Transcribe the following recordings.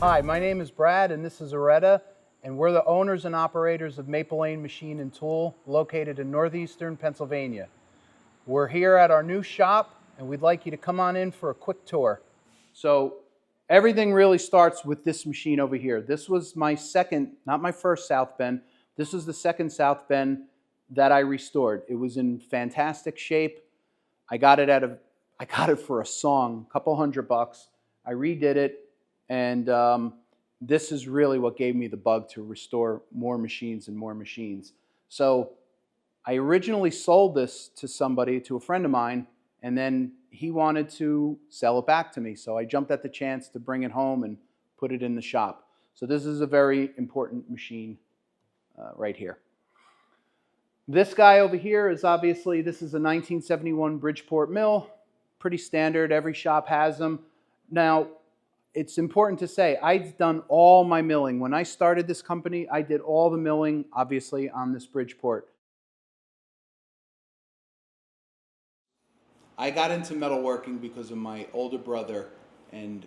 Hi, my name is Brad and this is Areta, and we're the owners and operators of Mapleine Machine and Tool located in Northeastern Pennsylvania. We're here at our new shop and we'd like you to come on in for a quick tour. So everything really starts with this machine over here. This was my second, not my first South Bend, this was the second South Bend that I restored. It was in fantastic shape. I got it for a song, a couple $100. I redid it. And this is really what gave me the bug to restore more machines and more machines. So I originally sold this to somebody, to a friend of mine, and then he wanted to sell it back to me. So I jumped at the chance to bring it home and put it in the shop. So this is a very important machine right here. This guy over here is obviously, this is a 1971 Bridgeport mill. Pretty standard, every shop has them. Now, it's important to say, I've done all my milling. When I started this company, I did all the milling, obviously, on this Bridgeport. I got into metalworking because of my older brother, and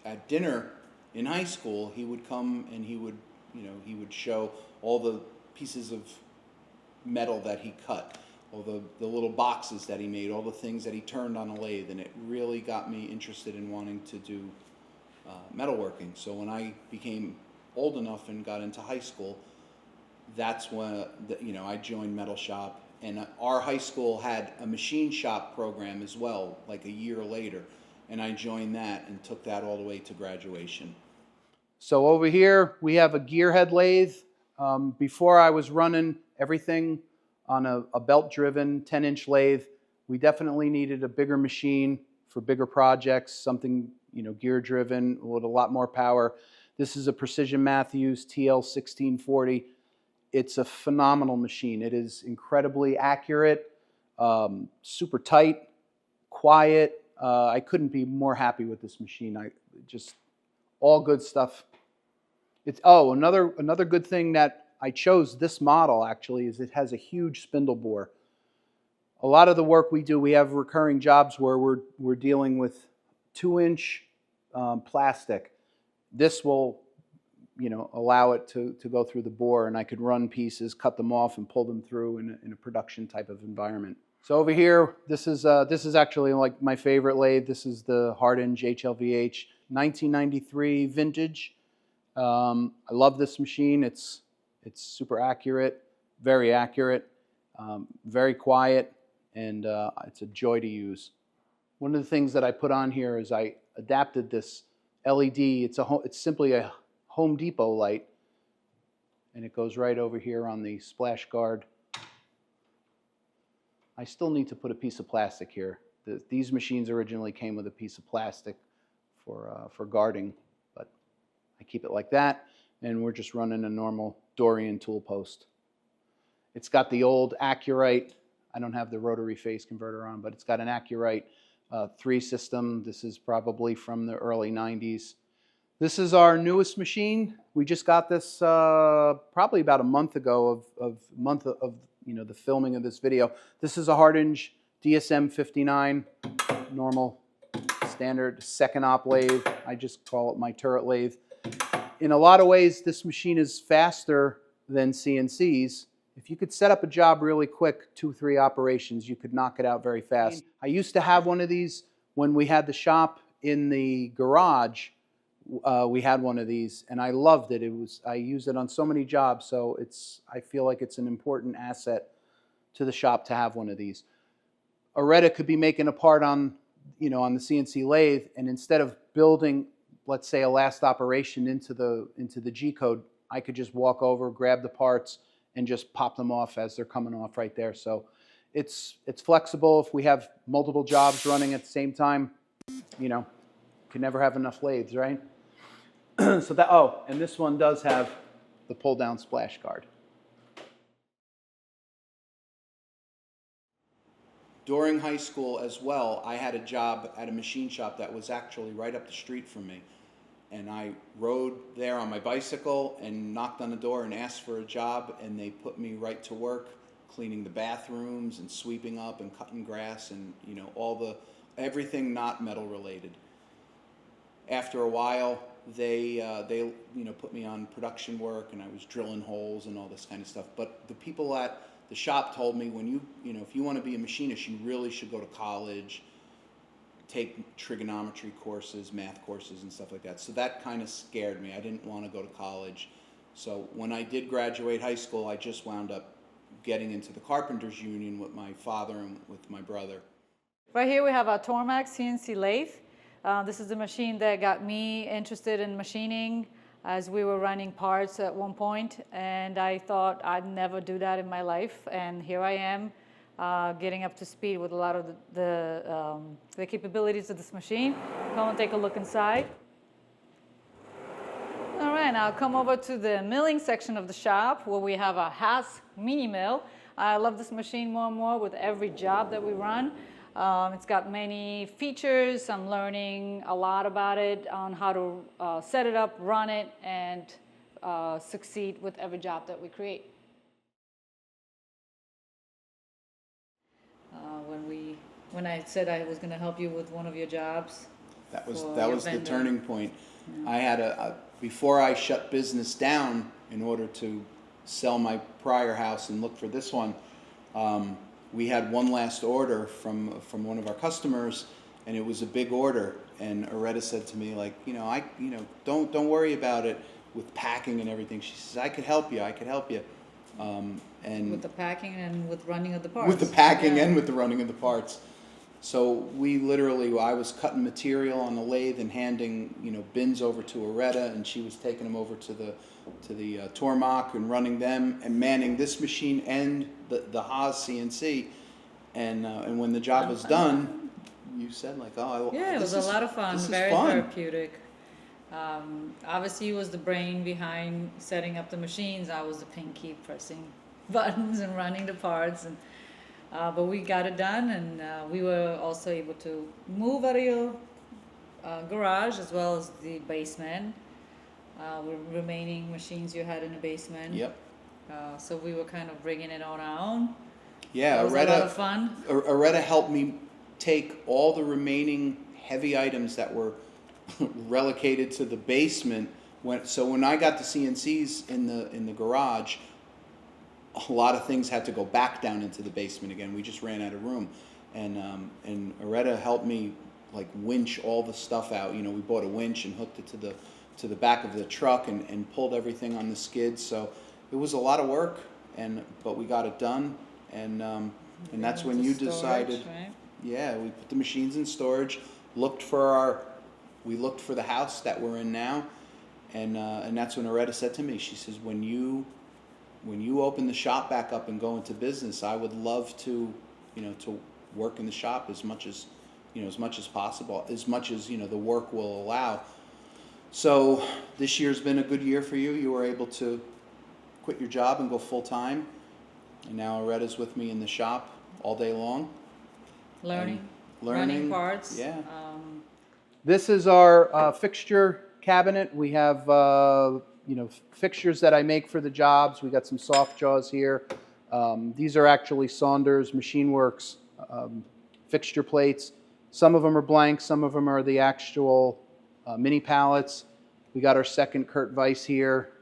at dinner in high school, he would come and he would show all the pieces of metal that he cut, all the little boxes that he made, all the things that he turned on a lathe, and it really got me interested in wanting to do metalworking. So when I became old enough and got into high school, that's when I joined Metal Shop, and our high school had a machine shop program as well, like a year later, and I joined that and took that all the way to graduation. So over here we have a gearhead lathe. Before I was running everything on a belt-driven 10-inch lathe. We definitely needed a bigger machine for bigger projects, something gear-driven with a lot more power. This is a Precision Matthews TL1640. It's a phenomenal machine. It is incredibly accurate, super tight, quiet. I couldn't be more happy with this machine. Just all good stuff. Another good thing that I chose this model actually is it has a huge spindle bore. A lot of the work we do, we have recurring jobs where we're dealing with 2-inch plastic. This will allow it to go through the bore, and I could run pieces, cut them off, and pull them through in a production type of environment. So over here, this is actually like my favorite lathe. This is the Hardinge HLVH 1993 vintage. I love this machine. It's super accurate, very accurate, very quiet, and it's a joy to use. One of the things that I put on here is I adapted this LED. It's simply a Home Depot light, and it goes right over here on the splash guard. I still need to put a piece of plastic here. These machines originally came with a piece of plastic for guarding, but I keep it like that, and we're just running a normal Dorian tool post. It's got the old Accurite. I don't have the rotary phase converter on, but it's got an Accurite 3 system. This is probably from the early 90s. This is our newest machine. We just got this probably about a month ago of the filming of this video. This is a Hardinge DSM 59, normal, standard second op lathe. I just call it my turret lathe. In a lot of ways, this machine is faster than CNCs. If you could set up a job really quick, 2-3 operations, you could knock it out very fast. I used to have one of these when we had the shop in the garage. We had one of these, and I loved it. I used it on so many jobs, so I feel like it's an important asset to the shop to have one of these. Areta could be making a part on the CNC lathe, and instead of building, let's say, a last operation into the G code, I could just walk over, grab the parts, and just pop them off as they're coming off right there. So it's flexible. If we have multiple jobs running at the same time, can never have enough lathes, right? So and this one does have the pull down splash guard. During high school as well, I had a job at a machine shop that was actually right up the street from me. And I rode there on my bicycle and knocked on the door and asked for a job, and they put me right to work cleaning the bathrooms and sweeping up and cutting grass and everything not metal related. After a while, they put me on production work, and I was drilling holes and all this kind of stuff. But the people at the shop told me, if you want to be a machinist, you really should go to college, take trigonometry courses, math courses, and stuff like that. So that kind of scared me. I didn't want to go to college. So when I did graduate high school, I just wound up getting into the Carpenters Union with my father and with my brother. Right here we have a Tormac CNC lathe. This is the machine that got me interested in machining, as we were running parts at one point, and I thought I'd never do that in my life, and here I am getting up to speed with a lot of the capabilities of this machine. Come and take a look inside. All right, now come over to the milling section of the shop where we have a Haas mini mill. I love this machine more and more with every job that we run. It's got many features. I'm learning a lot about it, on how to set it up, run it, and succeed with every job that we create. When I said I was going to help you with one of your jobs, that was the turning point. Yeah. I had before I shut business down in order to sell my prior house and look for this one. We had one last order from one of our customers, and it was a big order. And Aretta said to me, like, don't worry about it with packing and everything. She says, I could help you. And with the packing and with running of the parts. With the packing and with the running of the parts. So I was cutting material on the lathe and handing, bins over to Aretta, and she was taking them over to the Tormac and running them and manning this machine and the Haas CNC. And when the job was done, you said, like, yeah, it was a lot of fun, very therapeutic. Obviously, he was the brain behind setting up the machines. I was the pinky pressing buttons and running the parts, and but we got it done, and we were also able to move out of your garage as well as the basement. Remaining machines you had in the basement. Yep. So we were kind of bringing it on our own. Yeah, it was a lot of fun. Aretta helped me take all the remaining heavy items that were relegated to the basement. So when I got the CNCs in the garage, a lot of things had to go back down into the basement again. We just ran out of room, and Aretta helped me like winch all the stuff out. We bought a winch and hooked it to the back of the truck and pulled everything on the skids. So it was a lot of work, but we got it done, and that's when you decided. Right? Yeah, we put the machines in storage. We looked for the house that we're in now, and that's when Aretta said to me, she says, when you open the shop back up and go into business, I would love to work in the shop as much as possible, as much as the work will allow. So this year's been a good year for you. You were able to quit your job and go full time, and now Aretta's with me in the shop all day long. Learning, running parts. Yeah. This is our fixture cabinet. We have fixtures that I make for the jobs. We got some soft jaws here. These are actually Saunders Machine Works fixture plates. Some of them are blank. Some of them are the actual mini pallets. We got our second Kurt Weiss here.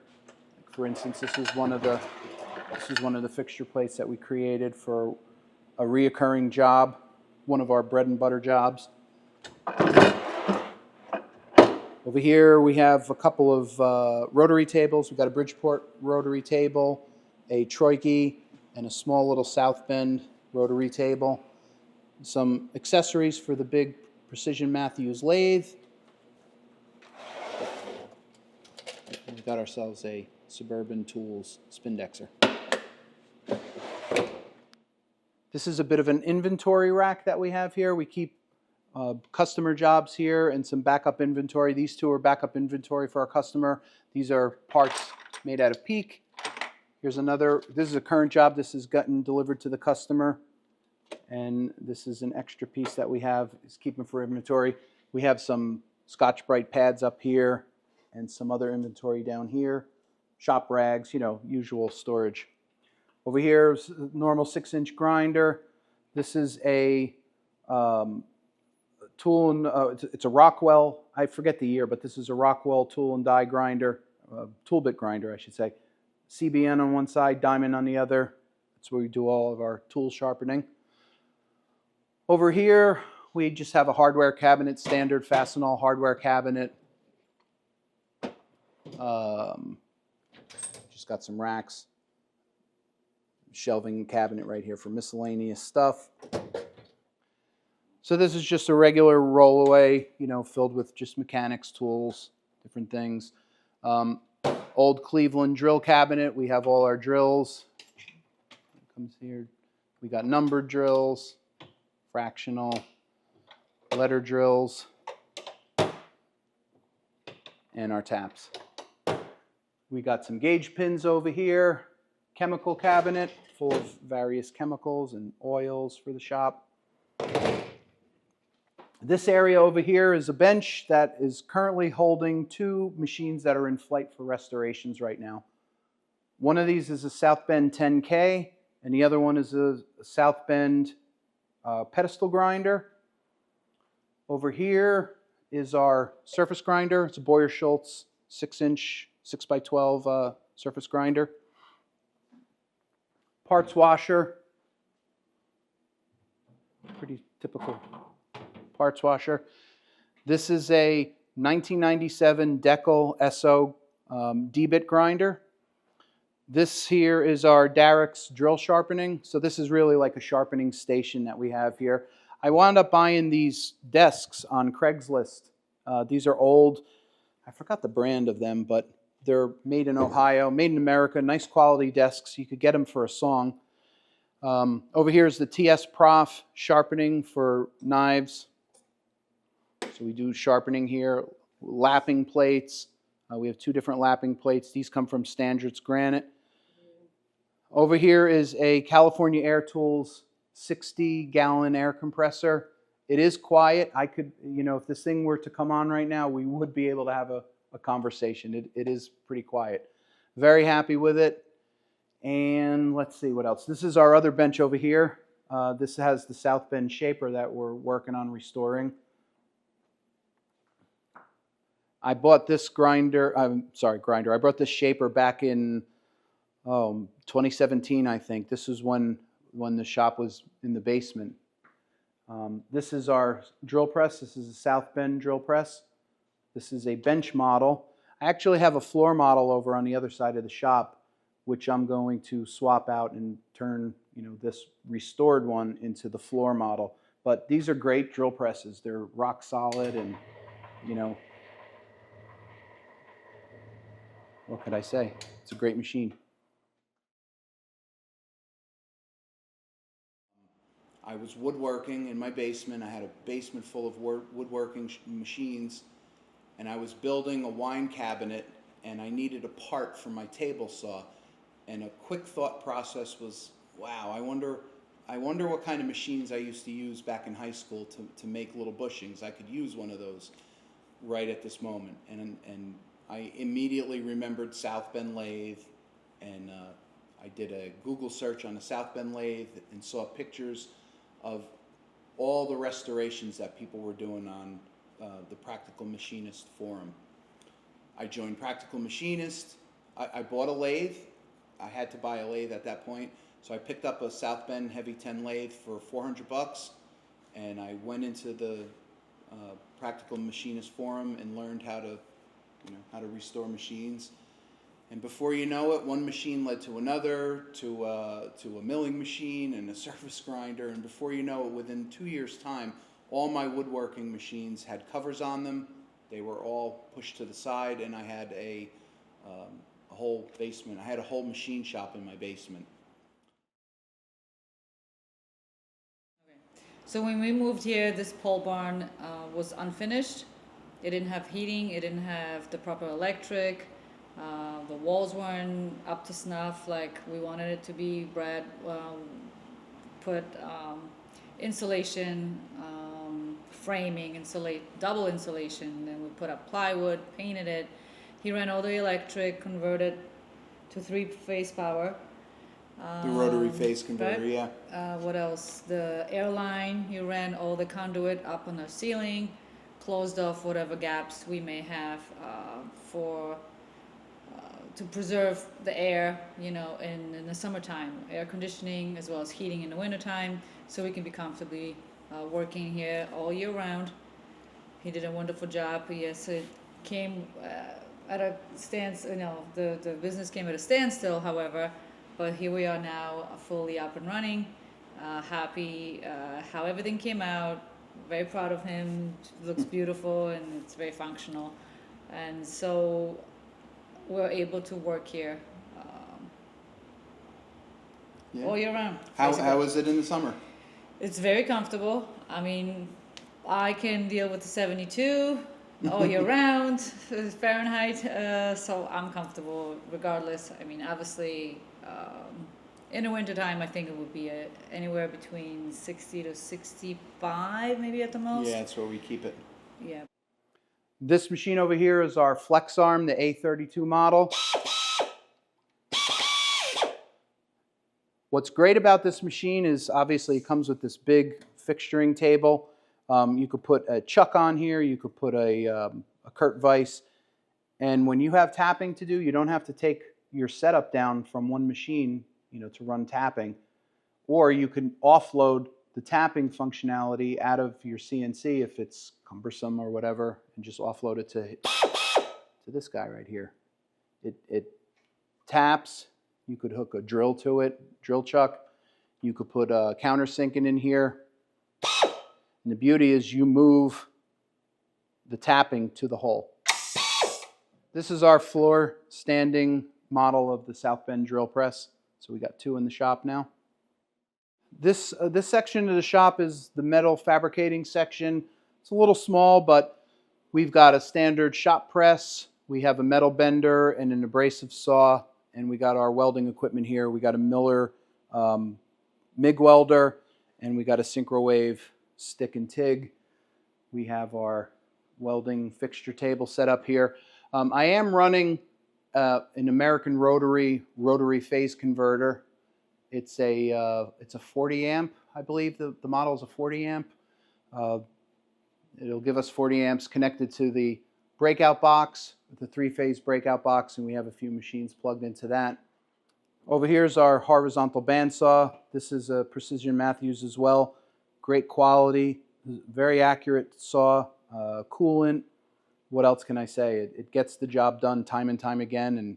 For instance, this is one of the fixture plates that we created for a reoccurring job, one of our bread and butter jobs. Over here we have a couple of rotary tables. We've got a Bridgeport rotary table, a Troike, and a small little South Bend rotary table. Some accessories for the big Precision Matthews lathe. We've got ourselves a Suburban Tools Spindexer. This is a bit of an inventory rack that we have here. We keep customer jobs here and some backup inventory. These two are backup inventory for our customer. These are parts made out of PEEK. Here's another. This is a current job. This is gotten delivered to the customer. And this is an extra piece that we have. Is keeping for inventory. We have some Scotch-Brite pads up here and some other inventory down here. Shop rags, usual storage. Over here is a normal 6-inch grinder. This is a tool and it's a Rockwell. I forget the year, but this is a Rockwell tool and die grinder, tool bit grinder, I should say. CBN on one side, diamond on the other. That's where we do all of our tool sharpening. Over here, we just have a hardware cabinet, standard Fastenal hardware cabinet. Just got some racks, shelving cabinet right here for miscellaneous stuff. So this is just a regular rollaway, you know, filled with just mechanics tools, different things. Old Cleveland drill cabinet. We have all our drills. It comes here. We got numbered drills, fractional, letter drills, and our taps. We got some gauge pins over here. Chemical cabinet full of various chemicals and oils for the shop. This area over here is a bench that is currently holding 2 machines that are in flight for restorations right now. One of these is a South Bend 10K, and the other one is a South Bend pedestal grinder. Over here is our surface grinder. It's a Boyer Schultz 6-inch, 6x12 surface grinder. Parts washer. Pretty typical parts washer. This is a 1997 Deckel SO D-bit grinder. This here is our Darrex drill sharpening. So this is really like a sharpening station that we have here. I wound up buying these desks on Craigslist. These are old, I forgot the brand of them, but they're made in Ohio, made in America, nice quality desks. You could get them for a song. Over here is the TS Prof sharpening for knives. So we do sharpening here, lapping plates. We have 2 different lapping plates. These come from Standards Granite. Over here is a California Air Tools 60-gallon air compressor. It is quiet. I could, you know, if this thing were to come on right now, we would be able to have a conversation. It is pretty quiet. Very happy with it. And let's see what else. This is our other bench over here. This has the South Bend shaper that we're working on restoring. I bought this grinder, I brought this shaper back in 2017, I think. This is when the shop was in the basement. This is our drill press. This is a South Bend drill press. This is a bench model. I actually have a floor model over on the other side of the shop, which I'm going to swap out and turn, you know, this restored one into the floor model. But these are great drill presses. They're rock solid, and, you know, what could I say? It's a great machine. I was woodworking in my basement. I had a basement full of woodworking machines, and I was building a wine cabinet, and I needed a part for my table saw. And a quick thought process was, wow, I wonder what kind of machines I used to use back in high school to make little bushings. I could use one of those right at this moment. And I immediately remembered South Bend Lathe, and I did a Google search on a South Bend Lathe and saw pictures of all the restorations that people were doing on the Practical Machinist forum. I joined Practical Machinist. I bought a lathe. I had to buy a lathe at that point, so I picked up a South Bend Heavy 10 lathe for $400, and I went into the Practical Machinist forum and learned how to restore machines. And before you know it, one machine led to another, to a milling machine and a surface grinder. And before you know it, within 2 years' time, all my woodworking machines had covers on them. They were all pushed to the side, and I had a whole basement. I had a whole machine shop in my basement. So when we moved here, this pole barn was unfinished. It didn't have heating. It didn't have the proper electric. The walls weren't up to snuff like we wanted it to be. Brad put insulation, framing, double insulation. Then we put up plywood, painted it. He ran all the electric, converted to 3-phase power. The rotary phase converter, right? yeah. What else? The airline, you ran all the conduit up on the ceiling, closed off whatever gaps we may have for to preserve the air, you know, in the summertime, air conditioning as well as heating in the wintertime, so we can be comfortably working here all year round. He did a wonderful job. Yes, it came at a standstill, you know, the business came at a standstill, however, but here we are now fully up and running. Happy how everything came out. Very proud of him. Looks beautiful and it's very functional. And so we're able to work here all year round. How is it in the summer? It's very comfortable. I mean, I can deal with the 72 all year round Fahrenheit, so I'm comfortable regardless. I mean, obviously, in the wintertime, I think it would be anywhere between 60 to 65, maybe at the most. Yeah, that's where we keep it. Yeah. This machine over here is our flex arm, the A32 model. What's great about this machine is obviously it comes with this big fixturing table. You could put a chuck on here, you could put a Kurt vise, and when you have tapping to do, you don't have to take your setup down from one machine, you know, to run tapping, or you can offload the tapping functionality out of your CNC if it's cumbersome or whatever, and just offload it to this guy right here. It taps. You could hook a drill to it, drill chuck. You could put a countersinking in here. And the beauty is you move the tapping to the hole. This is our floor standing model of the South Bend drill press. So we got 2 in the shop now. This section of the shop is the metal fabricating section. It's a little small, but we've got a standard shop press. We have a metal bender and an abrasive saw, and we got our welding equipment here. We got a Miller MIG welder, and we got a Synchrowave stick and TIG. We have our welding fixture table set up here. I am running an American rotary phase converter. It's a 40 amp, I believe the model is a 40 amp. It'll give us 40 amps connected to the breakout box, with the 3-phase breakout box, and we have a few machines plugged into that. Over here is our horizontal bandsaw. This is a Precision Matthews as well. Great quality, very accurate saw, coolant. What else can I say? It gets the job done time and time again,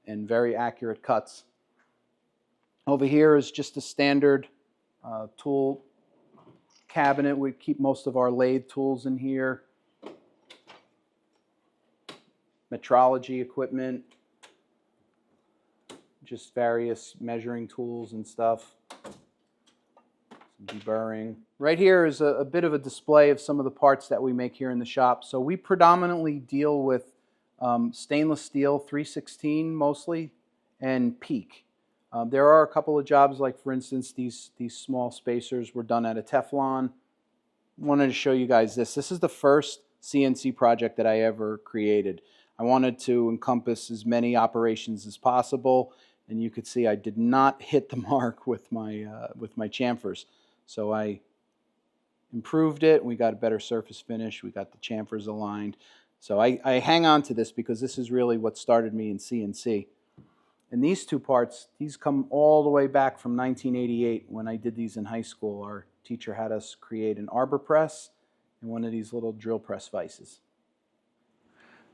and very accurate cuts. Over here is just a standard tool cabinet. We keep most of our lathe tools in here. Metrology equipment, just various measuring tools and stuff. Some deburring. Right here is a bit of a display of some of the parts that we make here in the shop. So we predominantly deal with stainless steel 316 mostly, and PEEK. There are a couple of jobs, like for instance these small spacers were done out of Teflon. Wanted to show you guys this. This is the first CNC project that I ever created. I wanted to encompass as many operations as possible, and you could see I did not hit the mark with my chamfers. So I improved it, and we got a better surface finish. We got the chamfers aligned. So I hang on to this because this is really what started me in CNC. And these 2 parts, these come all the way back from 1988 when I did these in high school. Our teacher had us create an arbor press and one of these little drill press vices.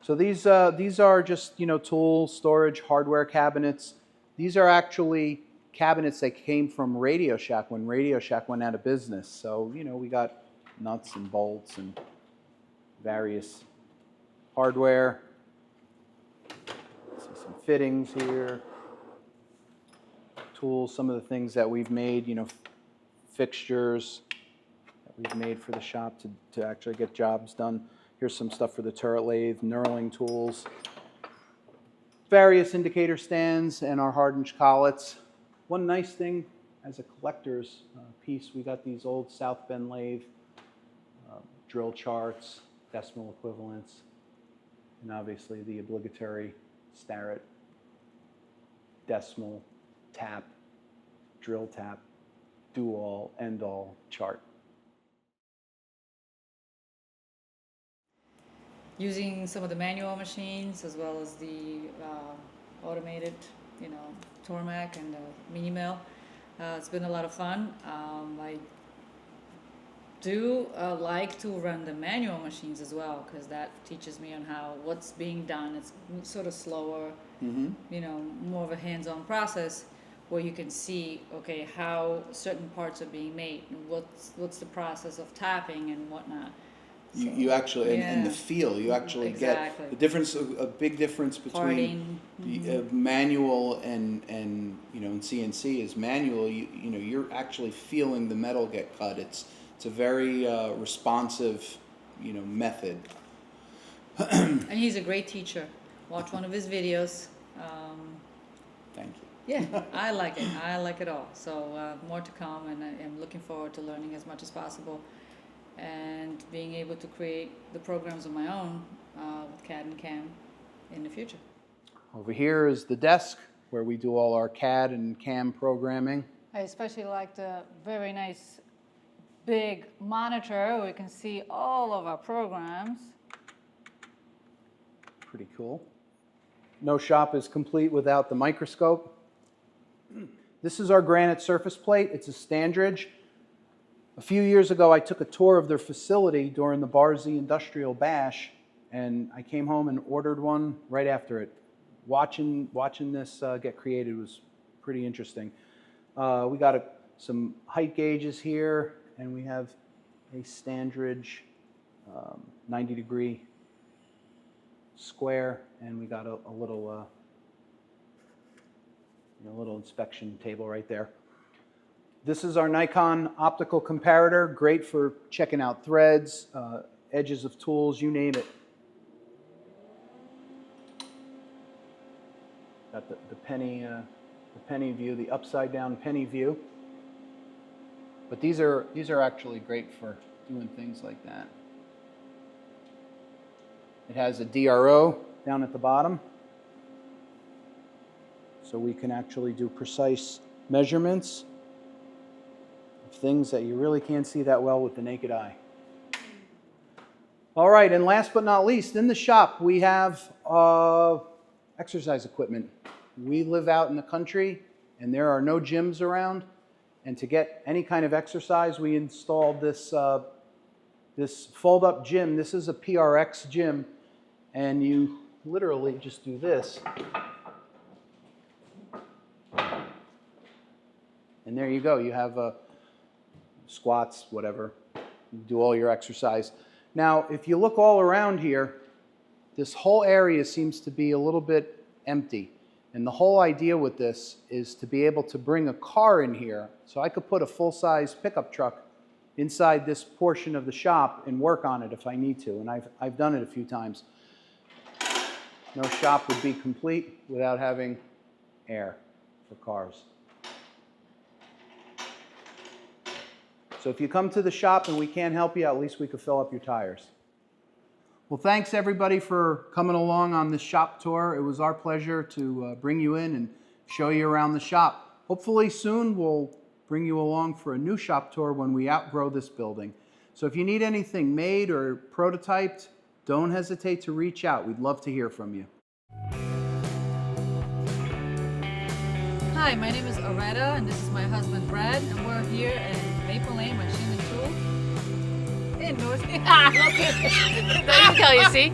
So these are just, you know, tool storage hardware cabinets. These are actually cabinets that came from Radio Shack when Radio Shack went out of business. So, you know, we got nuts and bolts and various hardware. See some fittings here. Tools, some of the things that we've made, you know, fixtures that we've made for the shop to actually get jobs done. Here's some stuff for the turret lathe, knurling tools, various indicator stands, and our hardened collets. One nice thing as a collector's piece, we got these old South Bend lathe drill charts, decimal equivalents, and obviously the obligatory Starrett decimal tap drill tap, do all, end all chart. Using some of the manual machines as well as the automated, Tormac and mini mill. It's been a lot of fun. I do like to run the manual machines as well, because that teaches me on what's being done. It's sort of slower, more of a hands-on process where you can see, okay, how certain parts are being made, and what's the process of tapping and whatnot. You actually, and the feel, you actually Exactly. get the difference, a big difference between the, manual and in CNC is manual. You're actually feeling the metal get cut. It's a very responsive, method. And he's a great teacher. Watch one of his videos. Thank you. Yeah, I like it. I like it all. So more to come, and I'm looking forward to learning as much as possible and being able to create the programs on my own with CAD and CAM in the future. Over here is the desk where we do all our CAD and CAM programming. I especially like the very nice big monitor where we can see all of our programs. Pretty cool. No shop is complete without the microscope. This is our granite surface plate. It's a Standridge. A few years ago, I took a tour of their facility during the Barzy Industrial Bash, and I came home and ordered one right after it. Watching this get created was pretty interesting. We got some height gauges here, and we have a Standridge 90-degree square, and we got a little inspection table right there. This is our Nikon optical comparator, great for checking out threads, edges of tools, you name it. Got the penny view, the upside down penny view. But these are actually great for doing things like that. It has a DRO down at the bottom, so we can actually do precise measurements of things that you really can't see that well with the naked eye. All right, and last but not least, in the shop we have exercise equipment. We live out in the country and there are no gyms around, and to get any kind of exercise we installed this fold-up gym. This is a PRX gym, and you literally just do this. And there you go. You have squats, whatever. You do all your exercise. Now, if you look all around here, this whole area seems to be a little bit empty. And the whole idea with this is to be able to bring a car in here. So I could put a full-size pickup truck inside this portion of the shop and work on it if I need to. And I've done it a few times. No shop would be complete without having air for cars. So if you come to the shop and we can't help you, at least we could fill up your tires. Well, thanks everybody for coming along on this shop tour. It was our pleasure to bring you in and show you around the shop. Hopefully soon we'll bring you along for a new shop tour when we outgrow this building. So if you need anything made or prototyped, don't hesitate to reach out. We'd love to hear from you. Hi, my name is Aretta, and this is my husband Brad, and we're here in Mapleine, Machine and Tool in North. Look at there you go, you see?